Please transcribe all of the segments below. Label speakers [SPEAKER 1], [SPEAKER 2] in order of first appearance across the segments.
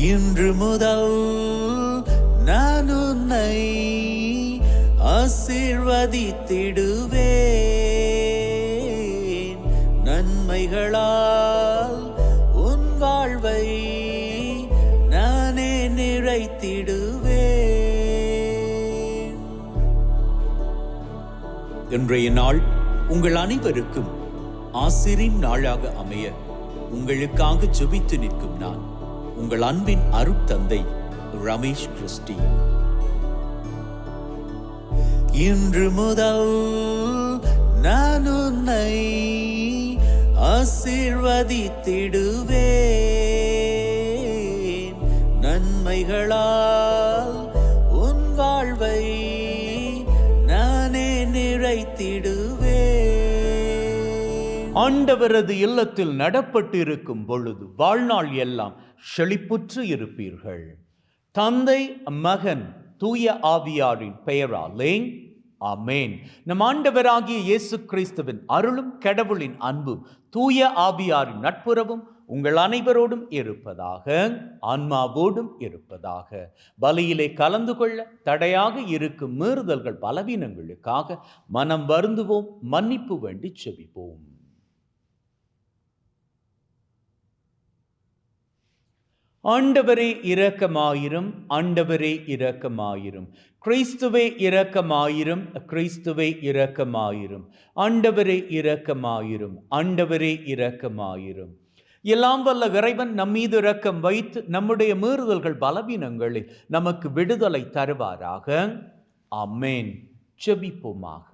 [SPEAKER 1] இன்று முதல் நான் உன்னை ஆசீர்வதித்திடுவேன். நன்மைகளால் உன் வாழ்வை நானே நிறைத்திடுவேன். இன்றைய நாள் உங்கள் அனைவருக்கும் ஆசிரின் நாளாக அமைய உங்களுக்காக ஜெபித்து நிற்கும் நான் உங்கள் அன்பின் அருட்தந்தை ரமேஷ் கிறிஸ்டி. இன்று முதல் நான் உன்னை ஆசீர்வதித்திடுவேன். நன்மைகளால் உன் வாழ்வை நானே நிறைத்திடுவேன்.
[SPEAKER 2] ஆண்டவரது இல்லத்தில் நடப்பட்டிருக்கும் பொழுது வாழ்நாள் எல்லாம் செழிப்புற்று இருப்பீர்கள். தந்தை, மகன், தூய ஆவியாரின் பெயராலே ஆமென். நம் ஆண்டவராகிய இயேசு கிறிஸ்துவின் அருளும் கடவுளின் அன்பும் தூய ஆவியாரின் நட்புறவும் உங்கள் அனைவரோடும் இருப்பதாக, ஆன்மாவோடும் இருப்பதாக. பலியிலே கலந்து கொள்ள தடையாக இருக்கும் மீறுதல்கள் பலவீனங்களுக்காக மனம் வருந்துவோம், மன்னிப்பு வேண்டி செபிப்போம். ஆண்டவரே இரக்கமாயிரும், ஆண்டவரே இரக்கமாயிரும். கிறிஸ்துவே இரக்கமாயிரும், கிறிஸ்துவே இரக்கமாயிரும். ஆண்டவரே இரக்கமாயிரும், ஆண்டவரே இரக்கமாயிரும். எல்லாம் வல்ல இறைவன் நம்மீது இரக்கம் வைத்து நம்முடைய மீறுதல்கள் பலவீனங்களில் நமக்கு விடுதலை தருவாராக. ஆமென். ஜெபிப்போமாக.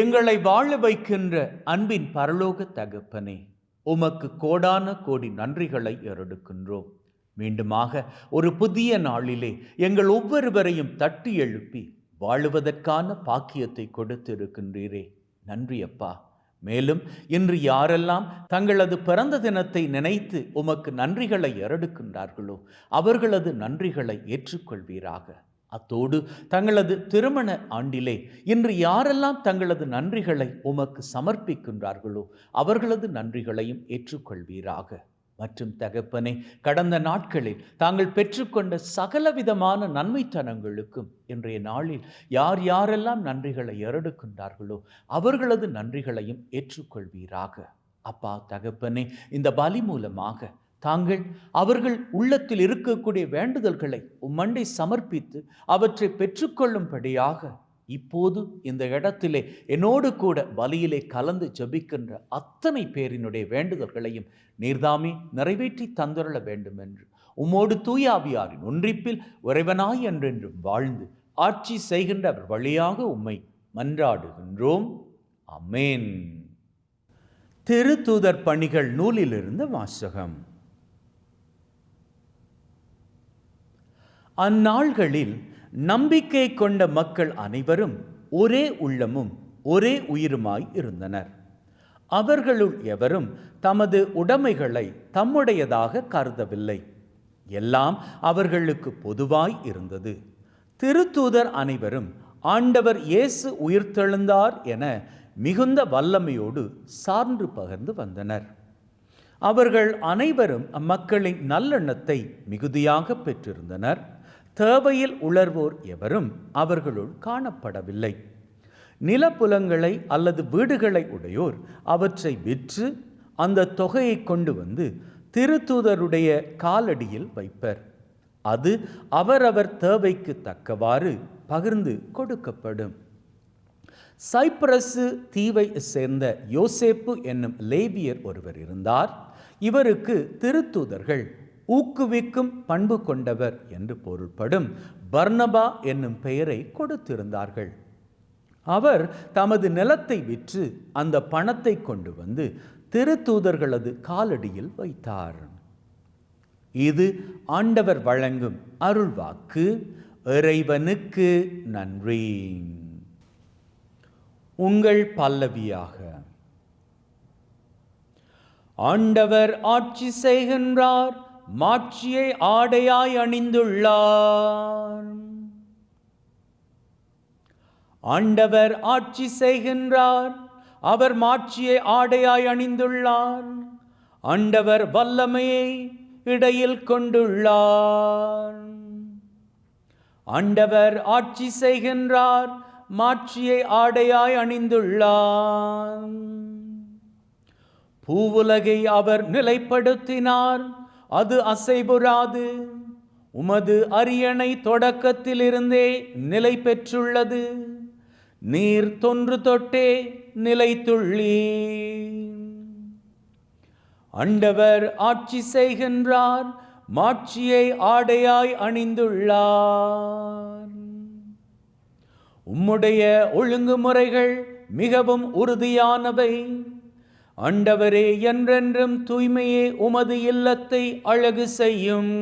[SPEAKER 2] எங்களை வாழ வைக்கின்ற அன்பின் பரலோக தகப்பனே, உமக்கு கோடான கோடி நன்றிகளை ஏறெடுக்கின்றோம். மீண்டுமாக ஒரு புதிய நாளிலே எங்கள் ஒவ்வொருவரையும் தட்டி எழுப்பி வாழுவதற்கான பாக்கியத்தை கொடுத்திருக்கின்றீரே, நன்றி அப்பா. மேலும் இன்று யாரெல்லாம் தங்களது பிறந்த தினத்தை நினைத்து உமக்கு நன்றிகளை ஏறெடுக்கின்றார்களோ அவர்களது நன்றிகளை ஏற்றுக்கொள்வீராக. அத்தோடு தங்களது திருமண ஆண்டிலே இன்று யாரெல்லாம் தங்களது நன்றிகளை உமக்கு சமர்ப்பிக்கின்றார்களோ அவர்களது நன்றிகளையும் ஏற்றுக்கொள்வீராக. மற்றும் தகப்பனே, கடந்த நாட்களில் தாங்கள் பெற்றுக்கொண்ட சகலவிதமான நன்மைத்தனங்களுக்கும் இன்றைய நாளில் யார் யாரெல்லாம் நன்றிகளை ஏறெடுக்கின்றார்களோ அவர்களது நன்றிகளையும் ஏற்றுக்கொள்வீராக. அப்பா தகப்பனே, இந்த பலி மூலமாக தாங்கள் அவர்கள் உள்ளத்தில் இருக்கக்கூடிய வேண்டுதல்களை உம்மண்டை சமர்ப்பித்து அவற்றை பெற்றுக்கொள்ளும்படியாக இப்போது இந்த இடத்திலே என்னோடு கூட பலியிலே கலந்து ஜெபிக்கின்ற அத்தனை பேரினுடைய வேண்டுதல்களையும் நீர்தாமே நிறைவேற்றி தந்துள்ள வேண்டும் என்று உம்மோடு தூய ஆவியாரின் ஒன்றிப்பில் இறைவனாய் என்றென்றும் வாழ்ந்து ஆட்சி செய்கின்ற அவர் வழியாக உம்மை மன்றாடுகின்றோம். ஆமென். திருத்தூதர் பணிகள் நூலிலிருந்து வாசகம். அந்நாள்களில் நம்பிக்கை கொண்ட மக்கள் அனைவரும் ஒரே உள்ளமும் ஒரே உயிருமாய் இருந்தனர். அவர்களுள் எவரும் தமது உடைமைகளை தம்முடையதாக கருதவில்லை. எல்லாம் அவர்களுக்கு பொதுவாய் இருந்தது. திருத்தூதர் அனைவரும் ஆண்டவர் இயேசு உயிர்த்தெழுந்தார் என மிகுந்த வல்லமையோடு சான்று பகர்ந்து வந்தனர். அவர்கள் அனைவரும் அம்மக்களின் நல்லெண்ணத்தை மிகுதியாக பெற்றிருந்தனர். தேவையில் உணர்வோர் எவரும் அவர்களுள் காணப்படவில்லை. நிலப்புலங்களை அல்லது வீடுகளை உடையோர் அவற்றை விற்று அந்த தொகையை கொண்டு வந்து திருத்தூதருடைய காலடியில் வைப்பர். அது அவரவர் தேவைக்கு தக்கவாறு பகிர்ந்து கொடுக்கப்படும். சைப்ரசு தீவை சேர்ந்த யோசேப்பு என்னும் லேவியர் ஒருவர் இருந்தார். இவருக்கு திருத்தூதர்கள் ஊக்குவிக்கும் பண்பு கொண்டவர் என்று பொருள்படும் பர்னபா என்னும் பெயரை கொடுத்திருந்தார்கள். அவர் தமது நிலத்தை விற்று அந்த பணத்தை கொண்டு வந்து திருத்தூதர்களது காலடியில் வைத்தார். இது ஆண்டவர் வழங்கும் அருள்வாக்கு. இறைவனுக்கு நன்றி. உங்கள் பல்லவியாக. ஆண்டவர் ஆட்சி செய்கின்றார், மாட்சியை ஆடையாய் அணிந்துள்ளார். ஆண்டவர் ஆட்சி செய்கின்றார், அவர் மாட்சியை ஆடையாய் அணிந்துள்ளார். ஆண்டவர் வல்லமையை இடையில் கொண்டுள்ளார். ஆண்டவர் ஆட்சி செய்கின்றார், மாட்சியை ஆடையாய் அணிந்துள்ளார். பூவுலகை அவர் நிலைப்படுத்தினார், அது அசைபுறாது. உமது அரியணை தொடக்கத்திலிருந்தே நிலை பெற்றுள்ளது. நீர் தொன்று தொட்டே நிலைத்துள்ளீர். ஆண்டவர் ஆட்சி செய்கின்றார், மாட்சியை ஆடையாய் அணிந்துள்ளார். உம்முடைய ஒழுங்குமுறைகள் மிகவும் உறுதியானவை. ஆண்டவரே, என்றென்றும் தூய்மையே உமது இல்லத்தை அழகு செய்யும்.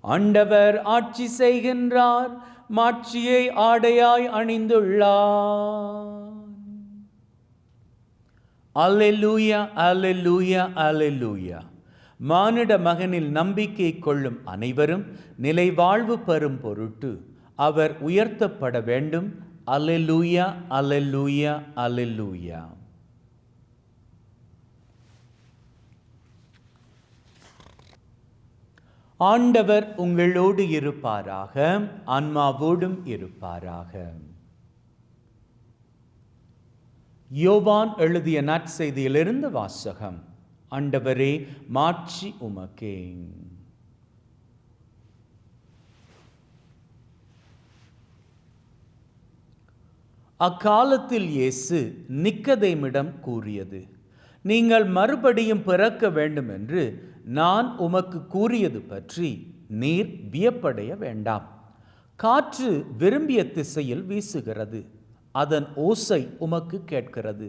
[SPEAKER 2] ஆண்டவர் ஆட்சி செய்கின்றார், மாட்சியை ஆடையாய் அணிந்துள்ளார். அல்லேலூயா, அல்லேலூயா, அல்லேலூயா. மானிட மகனில் நம்பிக்கை கொள்ளும் அனைவரும் நிலை வாழ்வு பெறும் பொருட்டு அவர் உயர்த்தப்பட வேண்டும். அல்லேலூயா, அல்லேலூயா, அல்லேலூயா. ஆண்டவர் உங்களோடு இருப்பாராக, ஆன்மாவோடும் இருப்பாராக. யோவான் எழுதிய நற்செய்தியிலிருந்து வாசகம். ஆண்டவரே, மாட்சி உமக்கே. அக்காலத்தில் இயேசு நிக்கதேமிடம் கூறியது, நீங்கள் மறுபடியும் பிறக்க வேண்டும் என்று நான் உமக்கு கூறியது பற்றி நீர் வியப்படைய வேண்டாம். காற்று விரும்பிய திசையில் வீசுகிறது, அதன் ஓசை உமக்கு கேட்கிறது.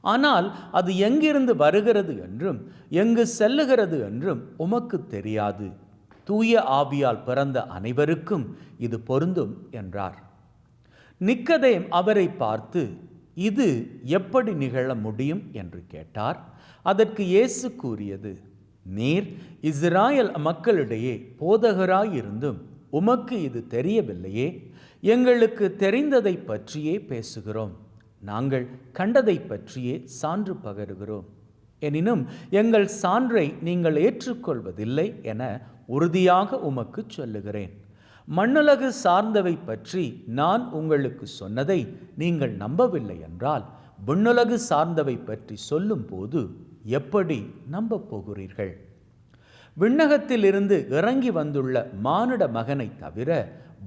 [SPEAKER 2] ஆனால் அது எங்கிருந்து வருகிறது என்றும் எங்கு செல்லுகிறது என்றும் உமக்கு தெரியாது. தூய ஆவியால் பிறந்த அனைவருக்கும் இது பொருந்தும் என்றார். நிக்கதேம் அவரை பார்த்து, இது எப்படி நிகழ முடியும் என்று கேட்டார். அதற்கு இயேசு கூறியது, நீர் இஸ்ராயல் மக்களிடையே போதகராயிருந்தும் உமக்கு இது தெரியவில்லையே. எங்களுக்கு தெரிந்ததை பற்றியே பேசுகிறோம், நாங்கள் கண்டதை பற்றியே சான்று பகருகிறோம். எனினும் எங்கள் சான்றை நீங்கள் ஏற்றுக்கொள்வதில்லை என உறுதியாக உமக்கு சொல்லுகிறேன். மண்ணுலகு சார்ந்தவை பற்றி நான் உங்களுக்கு சொன்னதை நீங்கள் நம்பவில்லை என்றால் விண்ணுலகு சார்ந்தவை பற்றி சொல்லும் போது எப்படி நம்ப போகிறீர்கள்? விண்ணகத்திலிருந்து இறங்கி வந்துள்ள மானிட மகனை தவிர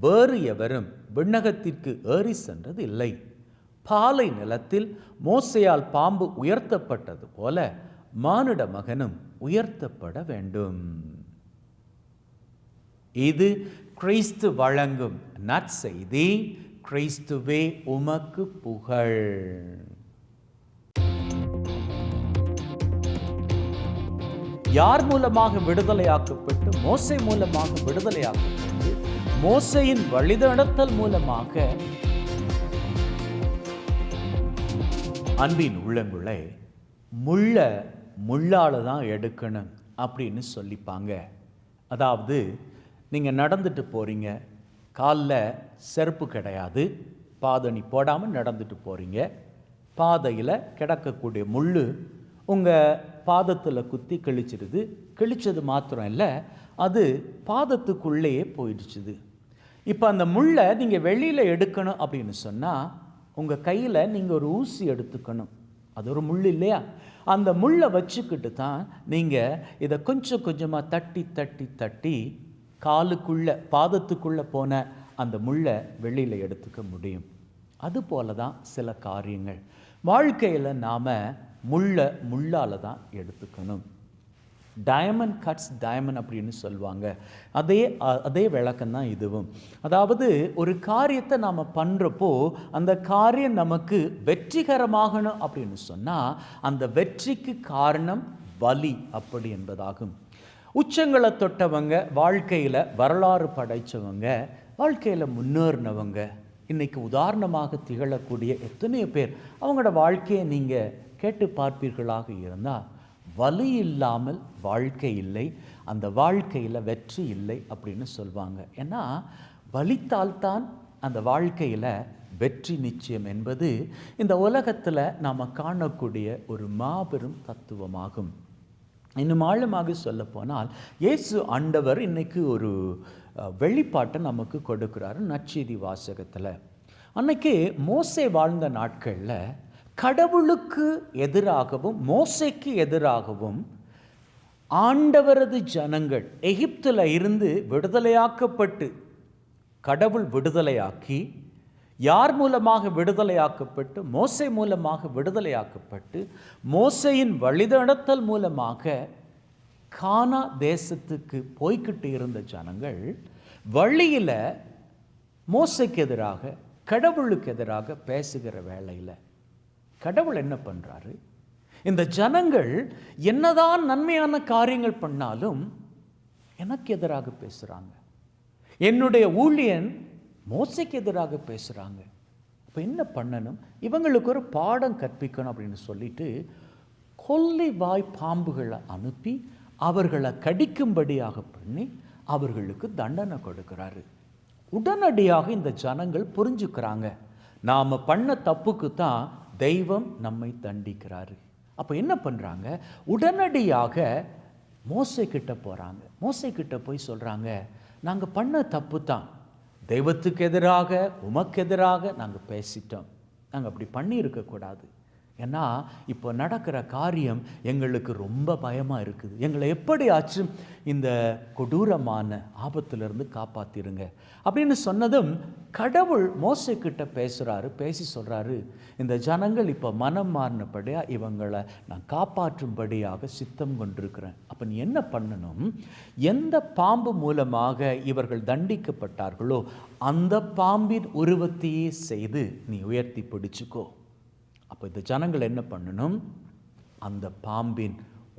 [SPEAKER 2] வேறு எவரும் விண்ணகத்திற்கு ஏறி சென்றது இல்லை. பாலை நிலத்தில் மோசேயால் பாம்பு உயர்த்தப்பட்டது போல மானிட மகனும் உயர்த்தப்பட வேண்டும். இது கிறிஸ்து வழங்கும் நற்செய்தி. கிறிஸ்துவே உமக்கு புகழ். யார் மூலமாக விடுதலையாக்கப்பட்டு? மோசே மூலமாக விடுதலையாக்கப்பட்டு, மோசேயின் வழிநடத்தல் மூலமாக. அன்பின் உள்ளங்களே, முள்ளால தான் எடுக்கணும் அப்படின்னு சொல்லிப்பாங்க. அதாவது நீங்கள் நடந்துட்டு போகிறீங்க, காலில் செருப்பு கிடையாது, பாதணி போடாமல் நடந்துட்டு போகிறீங்க. பாதையில் கிடக்கக்கூடிய முள் உங்கள் பாதத்தில் குத்தி கிழிச்சிடுது. கிழிச்சது மாத்திரம் இல்லை, அது பாதத்துக்குள்ளேயே போயிடுச்சுது. இப்போ அந்த முள்ளை நீங்கள் வெளியில் எடுக்கணும் அப்படின்னு சொன்னால் உங்கள் கையில் நீங்கள் ஒரு ஊசி எடுத்துக்கணும். அது ஒரு முள் இல்லையா? அந்த முள்ளை வச்சுக்கிட்டு தான் நீங்கள் இதை கொஞ்சம் கொஞ்சமாக தட்டி தட்டி தட்டி காலுக்குள்ளே பாதத்துக்குள்ளே போன அந்த முள்ளை வெளியில் எடுத்துக்க முடியும். அதுபோல தான் சில காரியங்கள் வாழ்க்கையில் நாம் முள்ளால் தான் எடுத்துக்கணும். டயமண்ட் கட்ஸ் டயமண்ட் அப்படின்னு சொல்லுவாங்க. அதே விளக்கம் தான் இதுவும். அதாவது ஒரு காரியத்தை நாம் பண்ணுறப்போ அந்த காரியம் நமக்கு வெற்றிகரமாகணும் அப்படின்னு சொன்னால் அந்த வெற்றிக்கு காரணம் வலி அப்படி என்பதாகும். உச்சங்களை தொட்டவங்க, வாழ்க்கையில் வரலாறு படைத்தவங்க, வாழ்க்கையில் முன்னேறினவங்க, இன்றைக்கி உதாரணமாக திகழக்கூடிய எத்தனையோ பேர், அவங்களோட வாழ்க்கையை நீங்கள் கேட்டு பார்ப்பீர்களாக இருந்தால் வலி இல்லாமல் வாழ்க்கை இல்லை, அந்த வாழ்க்கையில் வெற்றி இல்லை அப்படின்னு சொல்லுவாங்க. ஏன்னா வலித்தால்தான் அந்த வாழ்க்கையில் வெற்றி நிச்சயம் என்பது இந்த உலகத்தில் நாம் காணக்கூடிய ஒரு மாபெரும் தத்துவமாகும். இன்னும் ஆழமாக சொல்லப்போனால் இயேசு ஆண்டவர் இன்னைக்கு ஒரு வெளிப்பாட்டை நமக்கு கொடுக்கிறாரு நற்செய்தி வாசகத்தில். அன்னைக்கு மோசே வாழ்ந்த நாட்களில் கடவுளுக்கு எதிராகவும் மோசேக்கு எதிராகவும் ஆண்டவரது ஜனங்கள் எகிப்தில் இருந்து விடுதலையாக்கப்பட்டு, கடவுள் விடுதலையாக்கி, யார் மூலமாக விடுதலையாக்கப்பட்டு? மோசே மூலமாக விடுதலையாக்கப்பட்டு, மோசேயின் வழிநடத்தல் மூலமாக கானா தேசத்துக்கு போய்கிட்டு இருந்த ஜனங்கள் வழியில் மோசேக்கு எதிராக கடவுளுக்கு எதிராக பேசுகிற வேளையில் கடவுள் என்ன பண்ணுறாரு? இந்த ஜனங்கள் என்னதான் நன்மையான காரியங்கள் பண்ணாலும் எனக்கு எதிராக பேசுகிறாங்க, என்னுடைய ஊழியன் மோசேக்கு எதிராக பேசுகிறாங்க. இப்போ என்ன பண்ணணும்? இவங்களுக்கு ஒரு பாடம் கற்பிக்கணும் அப்படின்னு சொல்லிட்டு கொள்ளை வாய் பாம்புகளை அனுப்பி அவர்களை கடிக்கும்படியாக பண்ணி அவர்களுக்கு தண்டனை கொடுக்கிறாரு. உடனடியாக இந்த ஜனங்கள் புரிஞ்சுக்கிறாங்க, நாம் பண்ண தப்புக்கு தான் தெய்வம் நம்மை தண்டிக்கிறாரு. அப்போ என்ன பண்ணுறாங்க? உடனடியாக மோசே கிட்ட போகிறாங்க. மோசே கிட்ட போய் சொல்கிறாங்க, நாங்கள் பண்ண தப்பு தான், தெய்வத்துக்கு எதிராக உமக்கு எதிராக நாங்கள் பேசிட்டோம், நாங்கள் அப்படி பண்ணி இருக்கக்கூடாது. ஏன்னா இப்போ நடக்கிற காரியம் எங்களுக்கு ரொம்ப பயமாக இருக்குது, எங்களை எப்படியாச்சும் இந்த கொடூரமான ஆபத்திலிருந்து காப்பாற்றிருங்க அப்படின்னு சொன்னதும் கடவுள் மோசே கிட்ட பேசுகிறாரு. பேசி சொல்கிறாரு, இந்த ஜனங்கள் இப்போ மனம் மாறினபடியாக இவங்களை நான் காப்பாற்றும்படியாக சித்தம் கொண்டிருக்கிறேன். அப்போ நீ என்ன பண்ணணும்? எந்த பாம்பு மூலமாக இவர்கள் தண்டிக்கப்பட்டார்களோ அந்த பாம்பின் உருவத்தையே செய்து நீ உயர்த்தி பிடிச்சுக்கோ. அப்போ இந்த ஜனங்கள் என்ன பண்ணணும்? அந்த பாம்பின்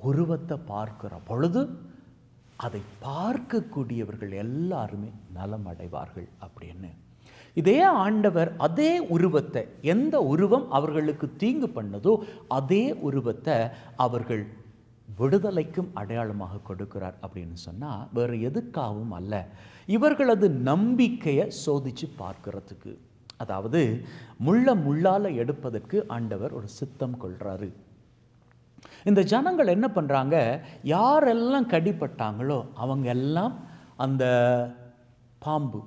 [SPEAKER 2] உருவத்தை பார்க்கிற பொழுது அதை பார்க்கக்கூடியவர்கள் எல்லாருமே நலம் அடைவார்கள் அப்படின்னு. இதே ஆண்டவர் அதே உருவத்தை, எந்த உருவம் அவர்களுக்கு தீங்கு பண்ணதோ அதே உருவத்தை அவர்கள் விடுதலைக்கும் அடையாளமாக கொடுக்கிறார் அப்படின்னு சொன்னால் வேறு எதுக்காகவும் அல்ல, இவர்களது நம்பிக்கையை சோதித்து பார்க்கிறதுக்கு. அதாவது முள்ளால் எடுப்பதற்கு ஆண்டவர் ஒரு சித்தம் கொள்கிறாரு. இந்த ஜனங்கள் என்ன பண்ணுறாங்க? யாரெல்லாம் கடிப்பட்டாங்களோ அவங்க எல்லாம் அந்த பாம்பு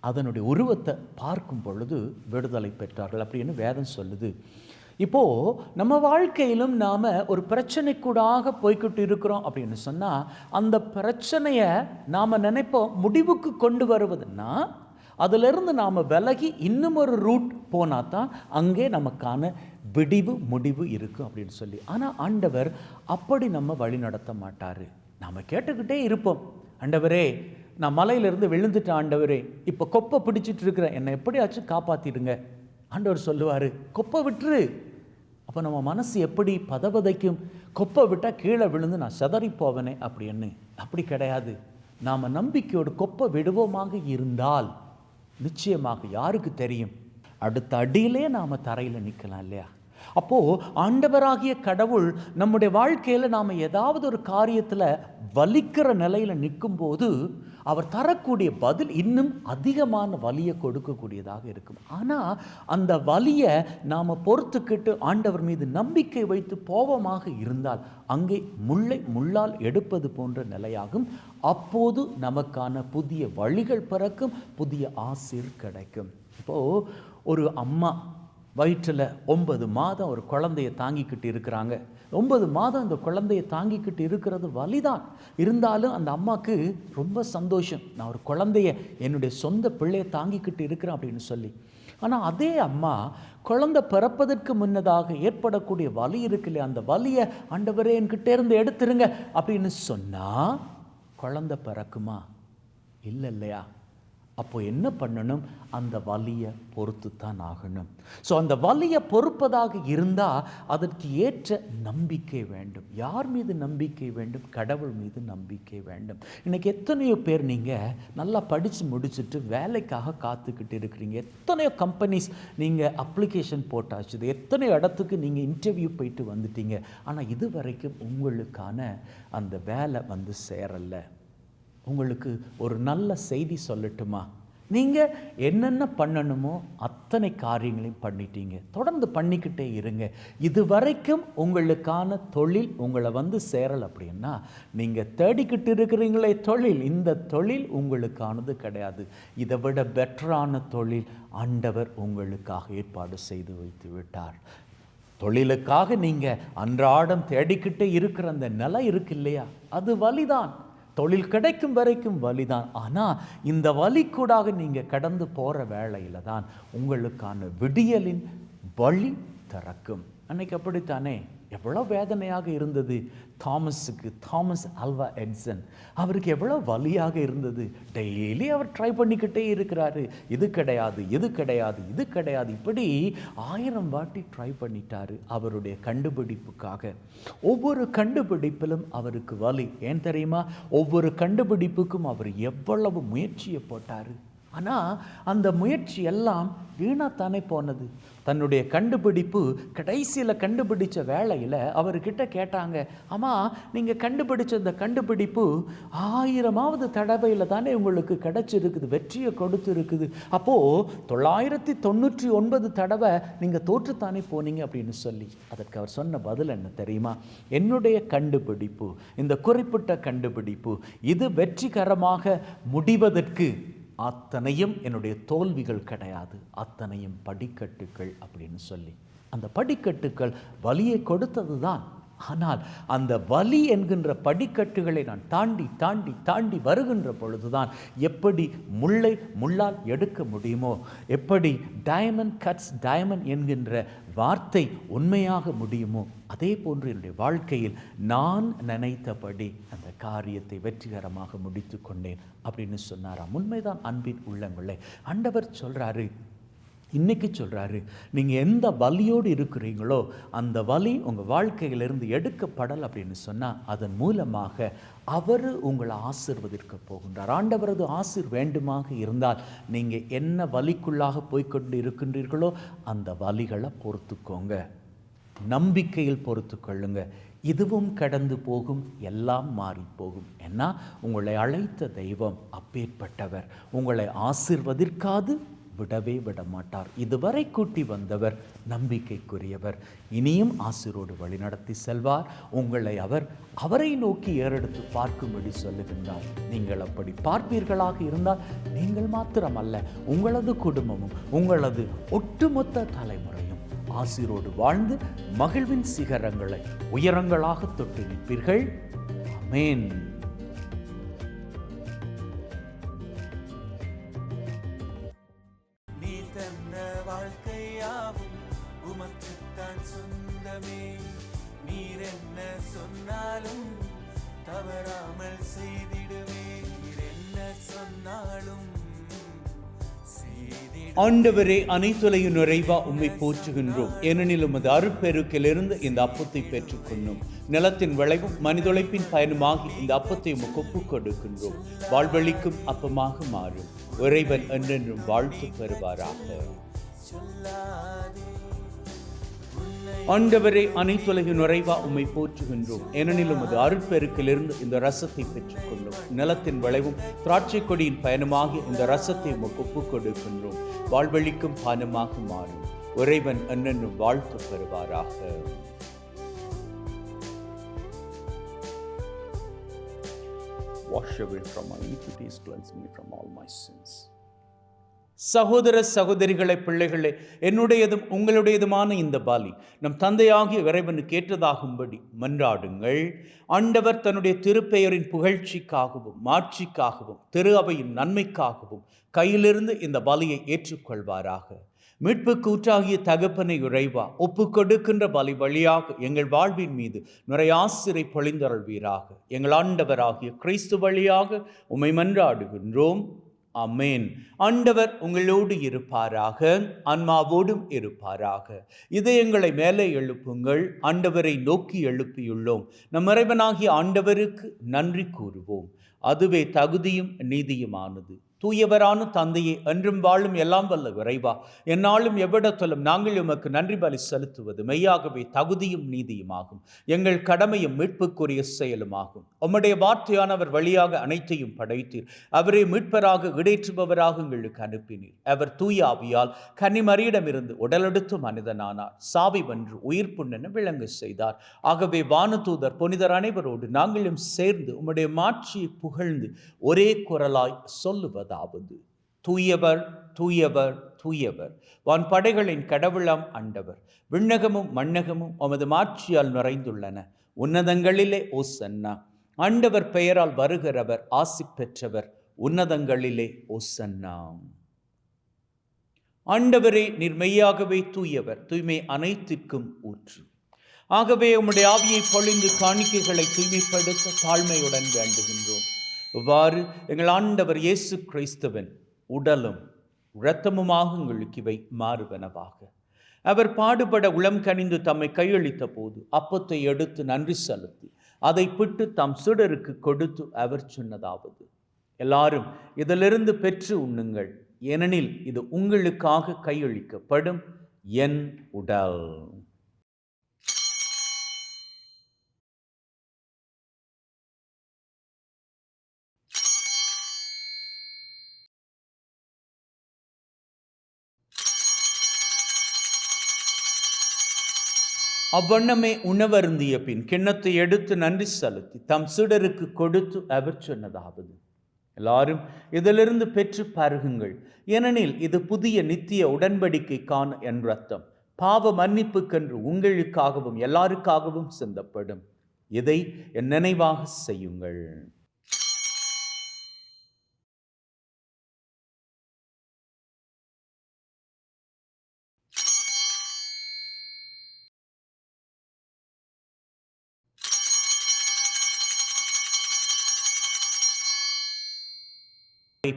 [SPEAKER 2] அதனுடைய உருவத்தை பார்க்கும் பொழுது விடுதலை பெற்றார்கள் அப்படின்னு வேதம் சொல்லுது. இப்போது நம்ம வாழ்க்கையிலும் நாம் ஒரு பிரச்சனைக்கூடாக போய்கிட்டு இருக்கிறோம் அப்படின்னு சொன்னால் அந்த பிரச்சனையை நாம் நினைப்போம் முடிவுக்கு கொண்டு வருவதுன்னா அதிலிருந்து நாம் விலகி இன்னும் ஒரு ரூட் போனால் தான் அங்கே நமக்கான முடிவு இருக்கும் அப்படின்னு சொல்லி. ஆனால் ஆண்டவர் அப்படி நம்ம வழி நடத்த மாட்டார். நாம் கேட்டுக்கிட்டே இருப்போம், ஆண்டவரே நான் மலையிலிருந்து விழுந்துட்டேன், ஆண்டவரே இப்போ கொப்பை பிடிச்சிட்டு இருக்கிறேன், என்னை எப்படியாச்சும் காப்பாற்றிடுங்க. ஆண்டவர் சொல்லுவார், கொப்பை விட்டுரு. அப்போ நம்ம மனசு எப்படி பதபதைக்கும், கொப்பை விட்டால் கீழே விழுந்து நான் சிதறி போவேனே அப்படின்னு. அப்படி கிடையாது. நாம் நம்பிக்கையோடு கொப்பை விடுவோமாக இருந்தால் நிச்சயமாக யாருக்கு தெரியும், அடுத்த அடியிலே நாம் தரையில் நிற்கலாம் இல்லையா? அப்போது ஆண்டவராகிய கடவுள் நம்முடைய வாழ்க்கையில் நாம் ஏதாவது ஒரு காரியத்தில் வலிக்கிற நிலையில் நிற்கும்போது அவர் தரக்கூடிய பதில் இன்னும் அதிகமான வலியை கொடுக்கக்கூடியதாக இருக்கும். ஆனால் அந்த வலியை நாம் பொறுத்துக்கிட்டு ஆண்டவர் மீது நம்பிக்கை வைத்து போவமாக இருந்தால் அங்கே முள்ளால் எடுப்பது போன்ற நிலையாகும். அப்போது நமக்கான புதிய வழிகள் பிறக்கும், புதிய ஆசீர் கிடைக்கும். இப்போது ஒரு அம்மா வயிற்றில் 9 மாதம் ஒரு குழந்தையை தாங்கிக்கிட்டு இருக்கிறாங்க. 9 மாதம் அந்த குழந்தையை தாங்கிக்கிட்டு இருக்கிறது வலிதான். இருந்தாலும் அந்த அம்மாவுக்கு ரொம்ப சந்தோஷம், நான் ஒரு குழந்தைய என்னுடைய சொந்த பிள்ளையை தாங்கிக்கிட்டு இருக்கிறேன் அப்படின்னு சொல்லி. ஆனால் அதே அம்மா குழந்தை பிறப்பதற்கு முன்னதாக ஏற்படக்கூடிய வலி இருக்குல்லையா, அந்த வலியை ஆண்டவரே என்கிட்ட இருந்து எடுத்துருங்க அப்படின்னு சொன்னால் குழந்தை பிறக்குமா? இல்லை இல்லையா? அப்போ என்ன பண்ணணும்? அந்த வலியை பொறுத்து தான் ஆகணும். ஸோ அந்த வலியை பொறுப்பதாக இருந்தால் அதற்கு ஏற்ற நம்பிக்கை வேண்டும். யார் மீது நம்பிக்கை வேண்டும்? கடவுள் மீது நம்பிக்கை வேண்டும். இன்றைக்கி எத்தனையோ பேர் நீங்கள் நல்லா படித்து முடிச்சுட்டு வேலைக்காக காத்துக்கிட்டு இருக்கிறீங்க. எத்தனையோ கம்பெனிஸ் நீங்கள் அப்ளிகேஷன் போட்டாச்சு, எத்தனையோ இடத்துக்கு நீங்கள் இன்டர்வியூ போயிட்டு வந்துட்டீங்க. ஆனால் இது வரைக்கும் உங்களுக்கான அந்த வேலை வந்து சேரலை. உங்களுக்கு ஒரு நல்ல செய்தி சொல்லட்டுமா? நீங்கள் என்னென்ன பண்ணணுமோ அத்தனை காரியங்களையும் பண்ணிட்டீங்க. தொடர்ந்து பண்ணிக்கிட்டே இருங்க. இது வரைக்கும் உங்களுக்கான தொழில் உங்களை வந்து சேரலை அப்படின்னா, நீங்கள் தேடிக்கிட்டு இருக்கிறீங்களே தொழில், இந்த தொழில் உங்களுக்கானது கிடையாது. இதை விட பெட்டரான தொழில் ஆண்டவர் உங்களுக்காக ஏற்பாடு செய்து வைத்து விட்டார். தொழிலுக்காக நீங்கள் அன்றாடம் தேடிக்கிட்டே இருக்கிற அந்த நிலை இருக்கு இல்லையா, அது வலிதான். தொழில் கிடைக்கும் வரைக்கும் வலிதான். ஆனால் இந்த வலி கூடாக நீங்கள் கடந்து போகிற வேளையில் தான் உங்களுக்கான விடியலின் வழி திறக்கும். அன்னைக்கு அப்படித்தானே? எவ்வளோ வேதனையாக இருந்தது தாமஸ் ஆல்வா எட்சன். அவருக்கு எவ்வளோ வலியாக இருந்தது. டெய்லி அவர் ட்ரை பண்ணிக்கிட்டே இருக்கிறாரு. இது கிடையாது, இது கிடையாது, இது கிடையாது, இப்படி 1000 வாட்டி ட்ரை பண்ணிட்டாரு அவருடைய கண்டுபிடிப்புக்காக. ஒவ்வொரு கண்டுபிடிப்பிலும் அவருக்கு வலி. ஏன் தெரியுமா? ஒவ்வொரு கண்டுபிடிப்புக்கும் அவர் எவ்வளவு முயற்சியை போட்டார். ஆனால் அந்த முயற்சி எல்லாம் வீணாத்தானே போனது. தன்னுடைய கண்டுபிடிப்பு கடைசியில் கண்டுபிடிச்ச வேளையில் அவர்கிட்ட கேட்டாங்க, ஆமாம் நீங்கள் கண்டுபிடிச்ச இந்த கண்டுபிடிப்பு 1000வது தடவையில் தானே உங்களுக்கு கிடைச்சிருக்குது, வெற்றியை கொடுத்துருக்குது. அப்போது 999 தடவை நீங்கள் தோற்றுத்தானே போனீங்க அப்படின்னு சொல்லி. அதற்கு அவர் சொன்ன பதில் என்ன தெரியுமா? என்னுடைய கண்டுபிடிப்பு, இந்த குறிப்பிட்ட கண்டுபிடிப்பு, இது வெற்றிகரமாக முடிவதற்கு அத்தனையும் என்னுடைய தோல்விகள் கிடையாது, அத்தனையும் படிக்கட்டுகள் அப்படின்னு சொல்லி. அந்த படிக்கட்டுகள் வலியை கொடுத்தது தான். ஆனால் அந்த வலி என்கின்ற படிக்கட்டுகளை நான் தாண்டி தாண்டி தாண்டி வருகின்ற பொழுதுதான் எப்படி முள்ளை முள்ளால் எடுக்க முடியுமோ, எப்படி டைமண்ட் கட்ஸ் டைமண்ட் என்கின்ற வார்த்தை உண்மையாக முடியுமோ, அதே போன்று என்னுடைய வாழ்க்கையில் நான் நினைத்தபடி அந்த காரியத்தை வெற்றிகரமாக முடித்து கொண்டேன் அப்படின்னு சொன்னாராம். உண்மைதான் அன்பின் உள்ளங்களே. ஆண்டவர் சொல்கிறாரு, இன்றைக்கி சொல்கிறாரு, நீங்கள் எந்த வலியோடு இருக்கிறீங்களோ அந்த வலி உங்கள் வாழ்க்கையிலிருந்து எடுக்கப்படல் அப்படின்னு சொன்னால் அதன் மூலமாக அவர் உங்களை ஆசீர்வதிக்க போகின்றார். ஆண்டவரது ஆசீர் வேண்டுமாக இருந்தால் நீங்கள் என்ன வலிக்குள்ளாக போய்கொண்டு இருக்கின்றீர்களோ அந்த வலிகளை பொறுத்துக்கோங்க, நம்பிக்கையில் பொறுத்து கொள்ளுங்க. இதுவும் கடந்து போகும், எல்லாம் மாறி போகும். ஏன்னா உங்களை அழைத்த தெய்வம் அப்பேற்பட்டவர். உங்களை ஆசீர்வதிக்காது விடவே விட மாட்டார். இதுவரை கூட்டி வந்தவர் நம்பிக்கைக்குரியவர். இனியும் ஆசீரோடு வழிநடத்தி செல்வார். உங்களை அவரை நோக்கி ஏறெடுத்து பார்க்கும்படி சொல்லுகின்றார். நீங்கள் அப்படி பார்ப்பீர்களாக இருந்தால் நீங்கள் மாத்திரமல்ல, உங்களது குடும்பமும் உங்களது ஒட்டுமொத்த தலைமுறையும் ஆசீரோடு வாழ்ந்து மகிழ்வின் சிகரங்களை உயரங்களாக தொட்டு நிற்பீர்கள். ஆமென்.
[SPEAKER 1] வாழ்க்கையாவும் உமக்குத்தான் சொந்தமே. நீர் என்ன சொன்னாலும் தவறாமல் செய்திடுவே. நீர் என்ன சொன்னாலும்
[SPEAKER 2] ஆண்டவரே, அனைத்துலகின் நிறைவா உம்மை போற்றுகின்றோம். ஏனெனில் உமது அருட்பெருக்கிலிருந்து இந்த அப்பத்தை பெற்றுக்கொண்டோம். நிலத்தின் விளைவும் மனிதொழைப்பின் பயனுமாகி இந்த அப்பத்தை உமக்கு ஒப்புக் கொடுக்கின்றோம். வாழ்வழிக்கும் அப்பமாக மாறும். இறைவன் என்றென்றும் வாழ்த்து பெறுவாராக. ஆண்டவரே, அனைத்துலகின் நிறைவா உம்மை போற்றுகின்றோம். ஏனெனில் உமது அருட்பெருக்கிலிருந்து இந்த ரசத்தை பெற்றுக்கொண்டோம். நிலத்தின் விளைவும் திராட்சை கொடியின் பயணமாகி இந்த ரசத்தை உமக்கு ஒப்புக் கொடுக்கின்றோம். வாழ்வழிக்கும் பானமாக மாறும். இறைவன் என்றென்றும் வாழ்த்து பெறுவாராக. Wash away from my iniquities, cleanse me from all my sins. சகோதர சகோதரிகளை, பிள்ளைகளே, என்னுடையதும் உங்களுடையதுமான இந்த பலி நம் தந்தையாகிய இறைவனுக்கு ஏற்றதாகும்படி மன்றாடுங்கள். ஆண்டவர் தன்னுடைய திருப்பெயரின் புகழ்ச்சிக்காகவும் மாட்சிக்காகவும் திரு அவையின் நன்மைக்காகவும் கையிலிருந்து இந்த பலியை ஏற்றுக்கொள்வாராக. மீட்புக்கு ஊற்றாகிய தகப்பனை இறைவா, ஒப்பு கொடுக்கின்ற பலி வழியாக எங்கள் வாழ்வின் மீது நிறையாசிரை பொழிந்தருள்வீராக. எங்கள் ஆண்டவராகிய கிறிஸ்து வழியாக உம்மை மன்றாடுகின்றோம். ஆமென். ஆண்டவர் உங்களோடு இருப்பாராக, ஆன்மாவோடும் இருப்பாராக. இதயங்களை மேலே எழுப்புங்கள். ஆண்டவரை நோக்கி எழுப்பியுள்ளோம். நம் இறைவனாகிய ஆண்டவருக்கு நன்றி கூறுவோம். அதுவே தகுதியும் நீதியுமானது. தூயவரான தந்தையே, என்றும் வாழும் எல்லாம் வல்ல இறைவா, என்னாலும் எவ்விடத்திலும் நாங்கள் உமக்கு நன்றி பலி செலுத்துவது மெய்யாகவே தகுதியும் நீதியுமாகும். எங்கள் கடமையும் மீட்புக்குரிய செயலுமாகும். உம்முடைய வார்த்தையானவர் வழியாக அனைத்தையும் படைத்தீர். அவரே மீட்பராக இடேற்றுபவராக எங்களுக்கு அனுப்பினீர். அவர் தூய ஆவியால் கன்னிமரியிடமிருந்து உடலெடுத்து மனிதனானார். சாவை வென்று உயிர்ப்புண்ணென விளங்க செய்தார். ஆகவே வானதூதர் புனிதர் அனைவரோடு நாங்களும் சேர்ந்து உம்முடைய மாட்சியை புகழ்ந்து ஒரே குரலாய் சொல்லுவது, தூயவர் தூயவர் தூயவர், வான் படைகளின் கடவுளாம் ஆண்டவர். விண்ணகமும் மண்ணகமும் உமது மாட்சியால் நிறைந்துள்ளன. உன்னதங்களிலே ஓசன்னா. ஆண்டவர் பெயரால் வருகிறவர் ஆசி பெற்றவர். உன்னதங்களிலே ஓசன்னா. ஆண்டவரே, நீர் மெய்யாகவே தூயவர், தூய்மை அனைத்திற்கும் ஊற்று. ஆகவே உம்முடைய ஆவியை பொழிந்து காணிக்கைகளை தூய்மைப்படுத்த தாழ்மையுடன் வேண்டுகின்றோம். இவ்வாறு எங்கள் ஆண்டவர் இயேசு கிறிஸ்துவின் உடலும் இரத்தமுமாக உங்களுக்கு இவை மாறுவனவாக. அவர் பாடுபட உளம் கனிந்து தம்மை கையளித்த போது அப்பத்தை எடுத்து நன்றி செலுத்தி அதை பிட்டு தம் சீடருக்கு கொடுத்து அவர் சொன்னதாவது, எல்லாரும் இதிலிருந்து பெற்று உண்ணுங்கள், ஏனெனில் இது உங்களுக்காக கையளிக்கப்படும் என் உடல். அவ்வண்ணமே உணவருந்திய பின் கிண்ணத்தை எடுத்து நன்றி செலுத்தி தம் சீடருக்கு கொடுத்து அவர் சொன்னதாவது, எல்லாரும் இதிலிருந்து பெற்று பருகுங்கள், ஏனெனில் இது புதிய நித்திய உடன்படிக்கைக்கான என் இரத்தம், பாவ மன்னிப்புக்கென்று உங்களுக்காகவும் எல்லாருக்காகவும் சிந்தப்படும். இதை என் நினைவாக செய்யுங்கள்.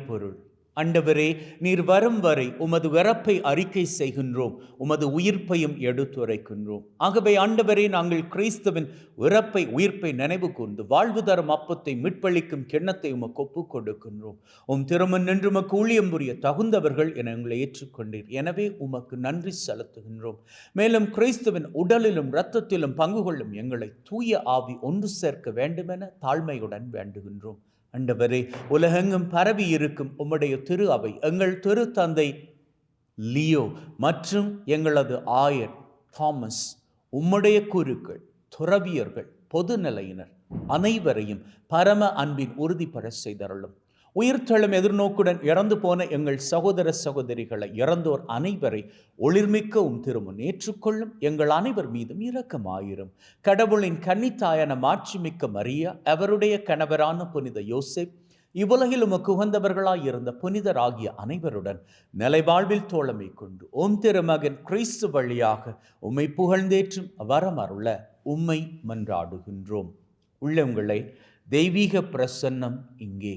[SPEAKER 2] பொருள். ஆண்டவரே, நீர் வரும் வரை உமது இறப்பை அறிக்கை செய்கின்றோம், உமது உயிர்ப்பையும் எடுத்துரைக்கின்றோம். ஆகவே ஆண்டவரே, நாங்கள் கிறிஸ்துவின் இறப்பை உயிர்ப்பை நினைவு கூர்ந்து வாழ்வு தரும் அப்பத்தை மீட்பளிக்கும் கிண்ணத்தை உமக்கு ஒப்புக் கொடுக்கின்றோம். உம் திருமண் நின்று உமக்கு ஊழியம் புரிய தகுந்தவர்கள் என எங்களை ஏற்றுக்கொண்டீர். எனவே உமக்கு நன்றி செலுத்துகின்றோம். மேலும் கிறிஸ்துவின் உடலிலும் இரத்தத்திலும் பங்கு கொள்ளும் எங்களை தூய ஆவி ஒன்று சேர்க்க வேண்டுமென தாழ்மையுடன் வேண்டுகின்றோம். ஆண்டவரே, உலகெங்கும் பரவி இருக்கும் உம்முடைய திரு அவை, எங்கள் திரு தந்தை லியோ மற்றும் எங்களது ஆயர் தாமஸ், உம்முடைய குருக்கள், துறவியர்கள், பொதுநிலையினர் அனைவரையும் பரம அன்பின் உறுதிப்பட செய்தருளும். உயிர்த்தெழும் எதிர்நோக்குடன் இறந்து போன எங்கள் சகோதர சகோதரிகளை, இறந்தோர் அனைவரை ஒளிர்மிக்க திருமுன் ஏற்றுக்கொள்ளும். எங்கள் அனைவர் மீதும் இரக்கமாயிரும். கடவுளின் கன்னித்தாயான மாட்சிமிக்க மரியா, அவருடைய கணவரான புனித யோசேப், இவ்வுலகில் உமக்கு உகந்தவர்களாய் இருந்த புனிதராகிய அனைவருடன் நிலைவாழ்வில் தோழமை கொண்டு திருமகன் கிறிஸ்து வழியாக உம்மை புகழ்ந்தேற்றும் வரமருள உம்மை மன்றாடுகின்றோம். உள்ளங்களை தெய்வீக பிரசன்னம் இங்கே.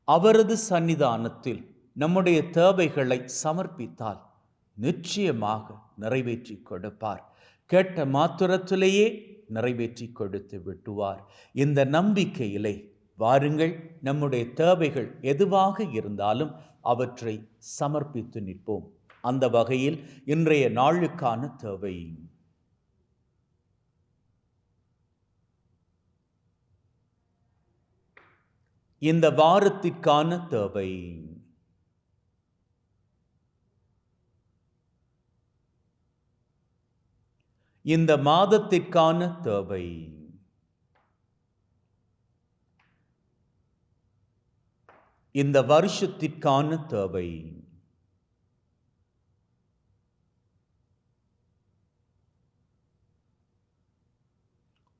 [SPEAKER 2] அவரது சன்னிதானத்தில் நம்முடைய தேவைகளை சமர்ப்பித்தால் நிச்சயமாக நிறைவேற்றி கொடுப்பார். கேட்ட மாத்திரத்திலேயே நிறைவேற்றி கொடுத்து விட்டுவார். இந்த நம்பிக்கையிலே வாருங்கள், நம்முடைய தேவைகள் எதுவாக இருந்தாலும் அவற்றை சமர்ப்பித்து நிற்போம். அந்த வகையில் இன்றைய நாளுக்கான தேவை, இந்த வாரத்திற்கான தேவை, இந்த மாதத்திற்கான தேவை, இந்த வருஷத்திற்கான தேவை,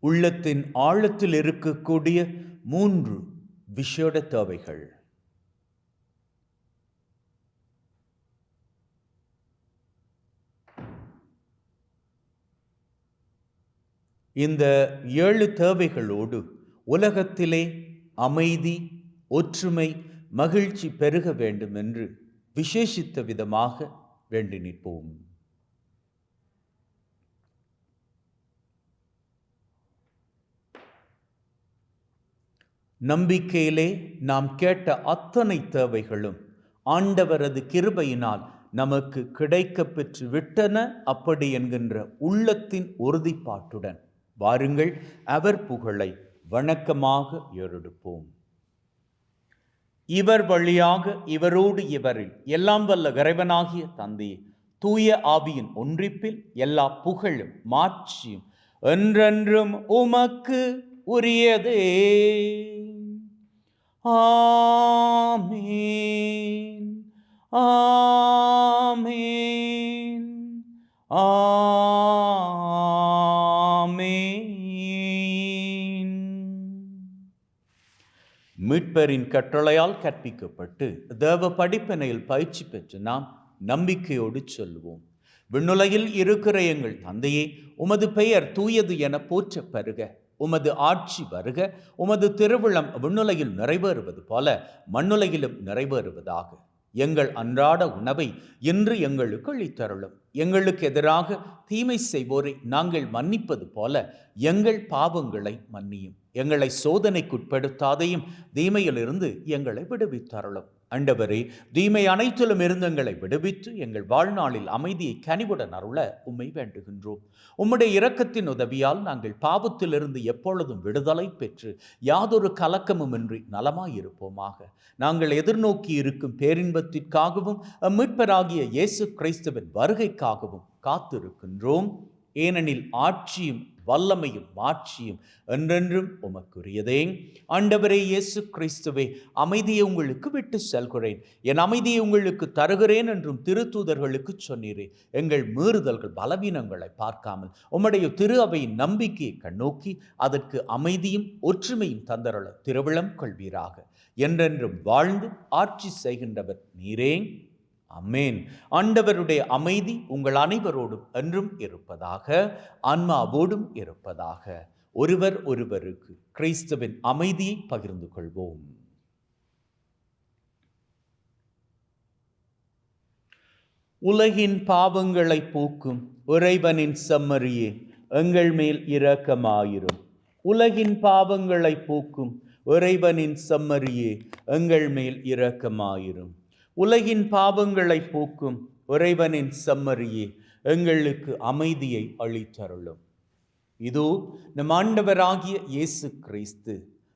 [SPEAKER 2] உள்ளத்தின் ஆழத்தில் இருக்கக்கூடிய 3 விசேட தேவைகள். இந்த 7 தேவைகளோடு உலகத்திலே அமைதி, ஒற்றுமை, மகிழ்ச்சி பெருக வேண்டும் என்று விசேஷித்த விதமாக வேண்டி நிற்போம். நம்பிக்கையிலே நாம் கேட்ட அத்தனை தேவைகளும் ஆண்டவரது கிருபையினால் நமக்கு கிடைக்கப் பெற்று விட்டன அப்படி என்கின்ற உள்ளத்தின் உறுதிப்பாட்டுடன் வாருங்கள் அவர் புகழை வணக்கமாக ஏறெடுப்போம். இவர் வழியாக இவரோடு இவரில் எல்லாம் வல்ல இறைவனாகிய தந்தையே, தூய ஆவியின் ஒன்றிப்பில் எல்லா புகழும் மாட்சியும் என்றென்றும் உமக்கு உரியதே. ஆமீன், ஆமீன், ஆமீன். மீட்பரின் கட்டளையால் கற்பிக்கப்பட்டு தேவ படிப்பினையில் பயிற்சி பெற்று நாம் நம்பிக்கையோடு சொல்லுவோம். விண்ணுலகில் இருக்கிற எங்கள் தந்தையே, உமது பெயர் தூயது என போற்ற பெறுக. உமது ஆட்சி வருக. உமது திருவிழம் விண்ணுலகில் நிறைவேறுவது போல மண்ணுலகிலும் நிறைவேறுவதாக. எங்கள் அன்றாட உணவை இன்று எங்களுக்கு அளித்தருளும். எங்களுக்கு எதிராக தீமை செய்வோரை நாங்கள் மன்னிப்பது போல எங்கள் பாவங்களை மன்னியும். எங்களை சோதனைக்குட்படுத்தாதையும் தீமையிலிருந்து எங்களை விடுவித்தருளும். ஆண்டவரே, தீமை அனைத்திலும் இருந்து எங்களை விடுவித்து எங்கள் வாழ்நாளில் அமைதியை கனிவுடன் அருள உம்மை வேண்டுகின்றோம். உம்முடைய இரக்கத்தின் உதவியால் நாங்கள் பாவத்திலிருந்து எப்பொழுதும் விடுதலை பெற்று யாதொரு கலக்கமுமின்றி நலமாயிருப்போமாக. நாங்கள் எதிர்நோக்கி இருக்கும் பேரின்பத்திற்காகவும் மீட்பராகிய இயேசு கிறிஸ்துவின் வருகைக்காகவும் காத்திருக்கின்றோம். ஏனெனில் ஆட்சியும் வல்லமையும் மாட்சியும் என்றென்றும் உமக்குரியதே. ஆண்டவரே இயேசு கிறிஸ்துவே, அமைதியை உங்களுக்கு விட்டு செல்கிறேன், என் அமைதியை உங்களுக்கு தருகிறேன் என்றும் திருத்தூதர்களுக்கு சொன்னீரே. எங்கள் மீறுதல்கள் பலவீனங்களை பார்க்காமல் உம்முடைய திரு அவையின் நம்பிக்கையை கண்ணோக்கி அதற்கு அமைதியும் ஒற்றுமையும் தந்தருள திருவிழம் கொள்வீராக. என்றென்றும் வாழ்ந்து ஆட்சி செய்கின்றவர் நீரே. அமேன். ஆண்டவருடைய அமைதி உங்கள் அனைவரோடும் என்றும் இருப்பதாக, ஆன்மாவோடும் இருப்பதாக. ஒருவர் ஒருவருக்கு கிறிஸ்துவின் அமைதியை பகிர்ந்து கொள்வோம். உலகின் பாவங்களை போக்கும் இறைவனின் செம்மறியே, எங்கள் மேல் இரக்கமாயிரும். உலகின் பாவங்களை போக்கும் இறைவனின் செம்மறியே, எங்கள் மேல் இரக்கமாயிரும். உலகின் பாவங்களை போக்கும் இறைவனின் செம்மறியே, எங்களுக்கு அமைதியை அளித்தருளும். இதோ நம் ஆண்டவராகிய இயேசு கிறிஸ்து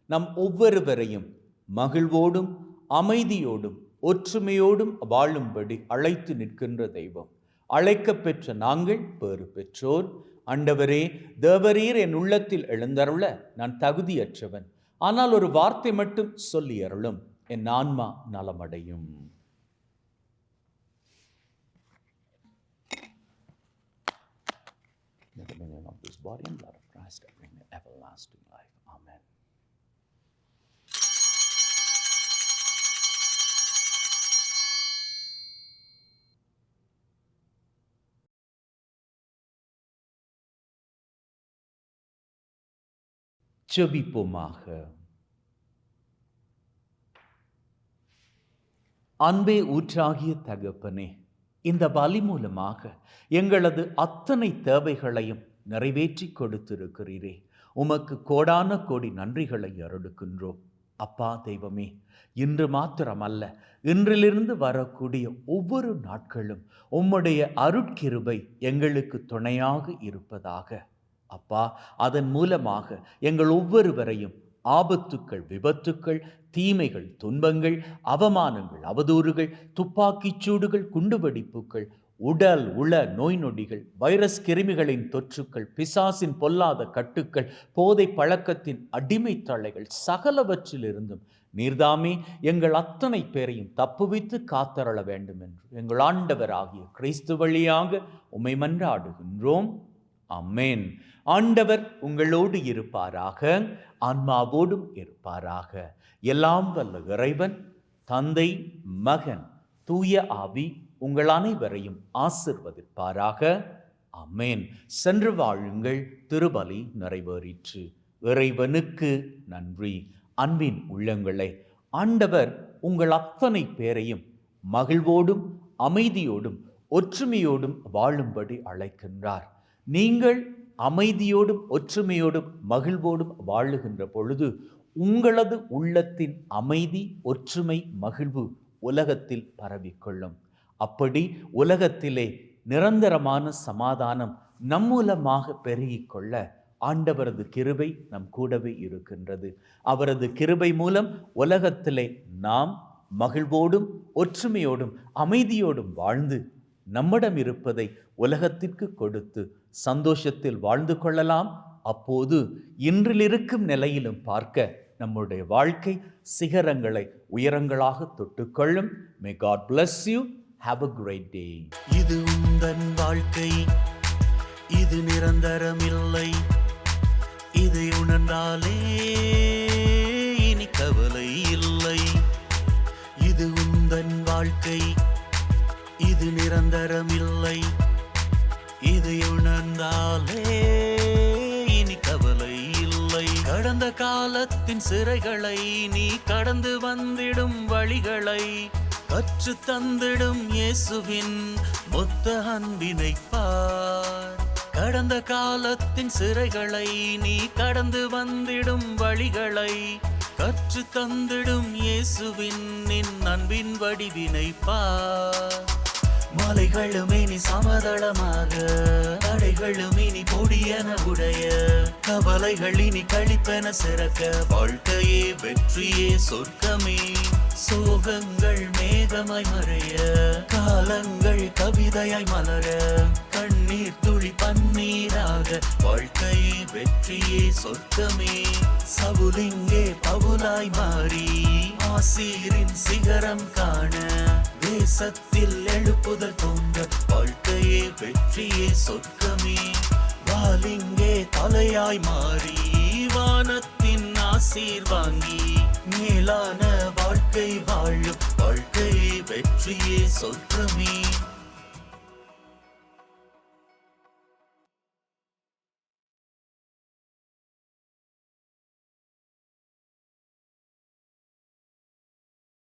[SPEAKER 2] நம் ஒவ்வொருவரையும் மகிழ்வோடும் அமைதியோடும் ஒற்றுமையோடும் வாழும்படி அழைத்து நிற்கின்ற தெய்வம். அழைக்க பெற்ற நாங்கள் பேறு பெற்றோர். ஆண்டவரே, தேவரீர் என் உள்ளத்தில் எழுந்தருள நான் தகுதியற்றவன். ஆனால் ஒரு வார்த்தை மட்டும் சொல்லி அருளும், என் ஆன்மா நலமடையும். The dominion of this body and blood of Christ bring everlasting life. Amen. ஜெபிப்போமாக. அன்பே ஊற்றாகிய தகப்பனே, இந்த பலி மூலமாக எங்களது அத்தனை தேவைகளையும் நிறைவேற்றி கொடுத்திருக்கிறீரே. உமக்கு கோடான கோடி நன்றிகளை அருளுகின்றோம். அப்பா தெய்வமே, இன்று மாத்திரமல்ல, இன்றிலிருந்து வரக்கூடிய ஒவ்வொரு நாட்களும் உம்முடைய அருட்கிருபை எங்களுக்கு துணையாக இருப்பதாக. அப்பா, அதன் மூலமாக எங்கள் ஒவ்வொருவரையும் ஆபத்துக்கள், விபத்துக்கள், தீமைகள், துன்பங்கள், அவமானங்கள், அவதூறுகள், துப்பாக்கிச் சூடுகள், குண்டுவெடிப்புகள், உடல் உள நோய் நொடிகள், வைரஸ் கிருமிகளின் தொற்றுக்கள், பிசாசின் பொல்லாத கட்டுக்கள், போதை பழக்கத்தின் அடிமை தளைகள், சகலவற்றிலிருந்தும் நீர்தாமே எங்கள் அத்தனை பேரையும் தப்புவித்து காத்தருள வேண்டும் என்று எங்கள் ஆண்டவராகிய கிறிஸ்து வழியாக உம்மை மன்றாடுகின்றோம். அமேன். ஆண்டவர் உங்களோடு இருப்பாராக, ஆன்மாவோடும் இருப்பாராக. எல்லாம் வல்ல இறைவன் தந்தை, மகன், தூய ஆவி உங்கள் அனைவரையும் ஆசிர்வதிப்பாராக. அமேன். சென்று வாழுங்கள். திருபலி நிறைவேறிற்று. இறைவனுக்கு நன்றி. அன்பின் உள்ளங்களே, ஆண்டவர் உங்கள் அத்தனை பேரையும் மகிழ்வோடும் அமைதியோடும் ஒற்றுமையோடும் வாழும்படி அழைக்கின்றார். நீங்கள் அமைதியோடும் ஒற்றுமையோடும் மகிழ்வோடும் வாழுகின்ற பொழுது உங்களது உள்ளத்தின் அமைதி, ஒற்றுமை, மகிழ்வு உலகத்தில் பரவிக்கொள்ளும். அப்படி உலகத்திலே நிரந்தரமான சமாதானம் நம் மூலமாக பெருகிக்கொள்ள ஆண்டவரது கிருபை நம் கூடவே இருக்கின்றது. அவரது கிருபை மூலம் உலகத்திலே நாம் மகிழ்வோடும் ஒற்றுமையோடும் அமைதியோடும் வாழ்ந்து நம்மிடம் இருப்பதை உலகத்திற்கு கொடுத்து சந்தோஷத்தில் வாழ்ந்து கொள்ளலாம். அப்போது இன்றில் இருக்கும் நிலையிலும் பார்க்க நம்முடைய வாழ்க்கை சிகரங்களை உயரங்களாக தொட்டுக்கொள்ளும். May God bless you. Have a great day.
[SPEAKER 1] இது உந்தன் வாழ்க்கை, இது நிரந்தரமில்லை. இதை உணர்ந்தாலே இனி கவலை இல்லை. இது உந்தன் வாழ்க்கை, இது நிரந்தரமில்லை. இதை உணர்ந்தாலே இனி கவலை இல்லை. கடந்த காலத்தின் சிறைகளை நீ கடந்து வந்திடும் வழிகளை கற்று தந்திடும் இயேசுவின் மொத்த அன்பினை பார். கடந்த காலத்தின் சிறைகளை நீ கடந்து வந்திடும் வழிகளை கற்று தந்திடும் இயேசுவின் அன்பின் வடிவினை பார். மலைகளும் இனி சமதளமாக, தடைகளும் இனி பொடியென உடைய, கவலைகள் இனி கழிப்பென சிறக்க, வாழ்க்கையே வெற்றியே சொர்க்கமே. சோகங்கள் மேகமாய் மறைய, காலங்கள் கவிதையாய் மலர, கண்ணீர் துளி பன்னீராக, வாழ்க்கையே வெற்றியே சொர்க்கமே. சவுலிங்கே பவுலாய் மாறி ஆசீரின் சிகரம் காண, தேசத்தில் எழுப்புதல் தோன்ற, வாழ்க்கையே வெற்றியே சொர்க்கமே. வாலிங்கே தலையாய் மாறி வானத்தின் ஆசீர் வாங்கி, மேலான வாழ்க்கை வாழும், வாழ்க்கையே வெற்றியே சொர்க்கமே.